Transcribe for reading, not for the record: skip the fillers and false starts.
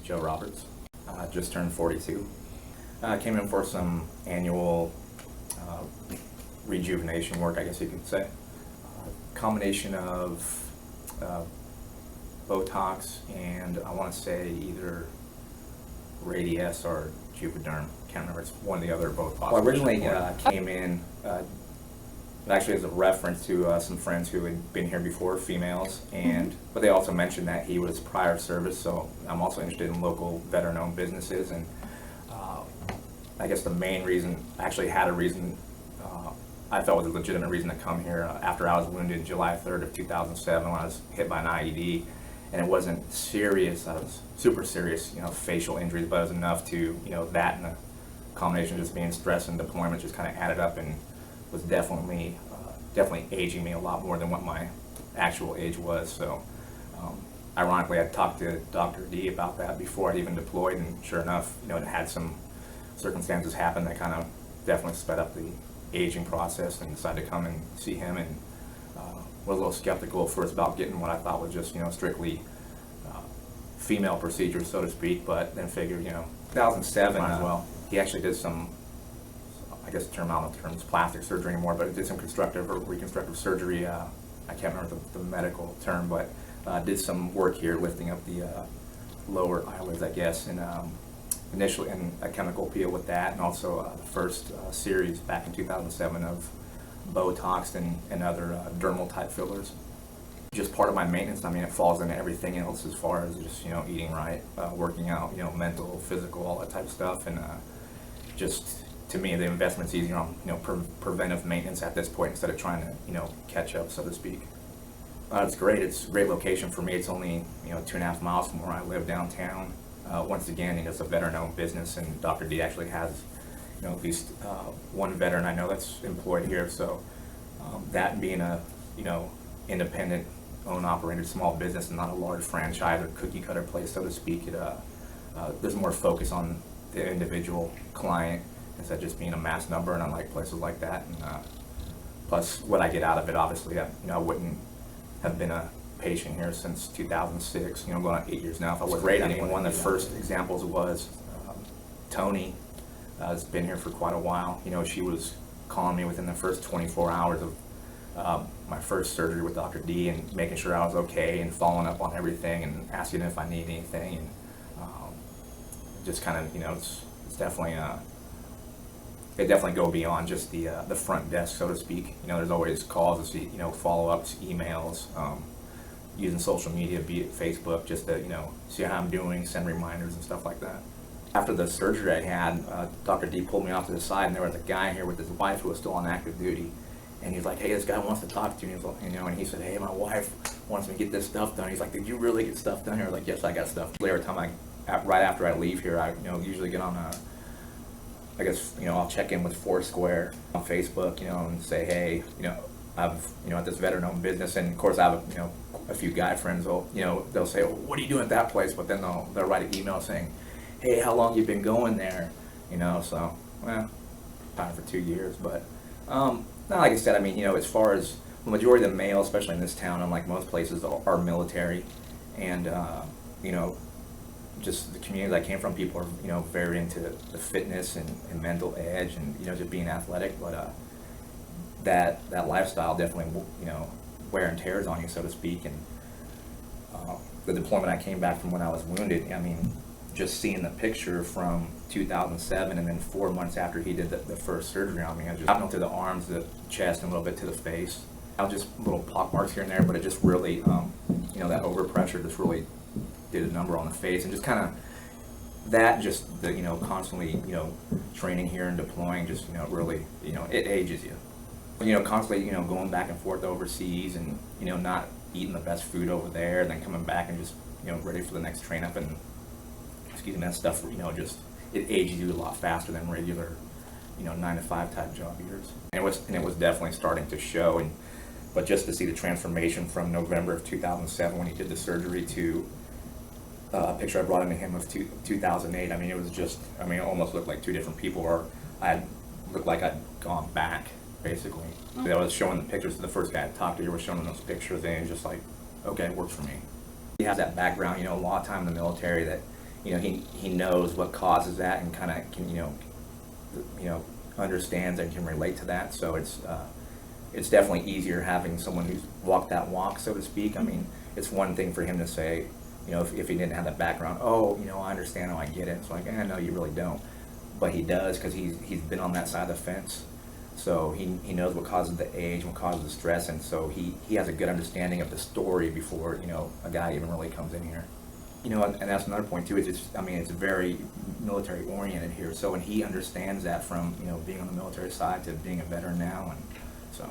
Joe Roberts. Just turned 42. Came in for some annual rejuvenation work, I guess you could say. Combination of Botox and I want to say either Radius or Juvederm. Can't remember. It's one or the other, both possible. Well, originally came in actually as a reference to some friends who had been here before, females, and but they also mentioned that he was prior service, so I'm also interested in local veteran-owned businesses, and I guess the main reason, actually had a reason, I felt was a legitimate reason to come here after I was wounded July 3rd of 2007 when I was hit by an IED, and it wasn't serious, I was super serious, facial injuries, but it was enough to, that and the combination of just being stressed and deployment just kind of added up and was definitely aging me a lot more than what my actual age was. So ironically, I talked to Dr. D about that before I'd even deployed, and sure enough, it had some circumstances happen that kind of definitely sped up the aging process, and decided to come and see him, and was a little skeptical at first about getting what I thought was just strictly female procedures, so to speak, but then figured 2007 as well. He actually did some, I guess the term, I don't know if the term is plastic surgery anymore, but it did some constructive or reconstructive surgery. I can't remember the medical term, but did some work here lifting up the lower eyelids, I guess, and initially in a chemical peel with that, and also the first series back in 2007 of Botox and other dermal type fillers. Just part of my maintenance. I mean, it falls into everything else as far as just eating right, working out, mental, physical, all that type of stuff, and just to me the investment's easier on preventive maintenance at this point instead of trying to catch up, so to speak. It's great. It's a great location for me. It's only 2.5 miles from where I live downtown. Once again, it's a veteran-owned business, and Dr. D actually has at least one veteran I know that's employed here. So that being a independent, owned, operated small business and not a large franchise or cookie cutter place, so to speak, there's more focus on the individual client instead of just being a mass number, and I like places like that. And plus what I get out of it, obviously, I wouldn't have been a patient here since 2006, going on 8 years now if I wasn't. Great. I mean, one of the first examples was Tony has been here for quite a while. She was calling me within the first 24 hours of my first surgery with Dr. D, and making sure I was okay and following up on everything and asking if I need anything, and just kind of it's definitely they definitely go beyond just the front desk, so to speak. There's always calls to see follow-ups, emails, using social media, be it Facebook, just to see how I'm doing, send reminders and stuff like that. After the surgery I had, Dr. D pulled me off to the side, and there was a guy here with his wife who was still on active duty, and he's like, "Hey, this guy wants to talk to you." And he's like, and he said, "Hey, my wife wants me to get this stuff done." He's like, "Did you really get stuff done here?" I was like, "Yes, I got stuff." Every time right after I leave here, I usually get on I guess I'll check in with Foursquare on Facebook, and say, "Hey, I've at this veteran-owned business," and of course I have a few guy friends. They'll say, "Well, what are you doing at that place?" But then they'll write an email saying, "Hey, how long you been going there?" So time for 2 years. But no, like I said, I mean, as far as the majority of the male, especially in this town, unlike most places, are military, and just the community I came from, people are very into the fitness and mental edge, and just being athletic. But that lifestyle definitely wear and tears on you, so to speak. And the deployment I came back from when I was wounded, I mean, just seeing the picture from 2007, and then 4 months after he did the first surgery on me, I just got to the arms, the chest, and a little bit to the face. I was just little pock marks here and there, but it just really that overpressure just really did a number on the face, and just kind of that, just the constantly training here and deploying, just really it ages you. Constantly going back and forth overseas, and not eating the best food over there, and then coming back and just ready for the next train up, and that stuff just it ages you a lot faster than regular 9-to-5 type job years. And it was definitely starting to show, but just to see the transformation from November of 2007 when he did the surgery to a picture I brought into him of 2008. I mean, it was just, it almost looked like two different people, or looked like I'd gone back, basically. I was showing the pictures to the first guy I talked to, was showing him those pictures, and he was just like, okay, it works for me. He has that background, a lot of time in the military that, he knows what causes that and kind of can, understands and can relate to that. So it's definitely easier having someone who's walked that walk, so to speak. I mean, it's one thing for him to say, if he didn't have that background, I understand, I get it. It's like, no, you really don't. But he does, because he's been on that side of the fence. So he knows what causes the age, what causes the stress, and so he has a good understanding of the story before, a guy even really comes in here. And that's another point too, is it's very military oriented here. So when he understands that from, being on the military side to being a veteran now, and so.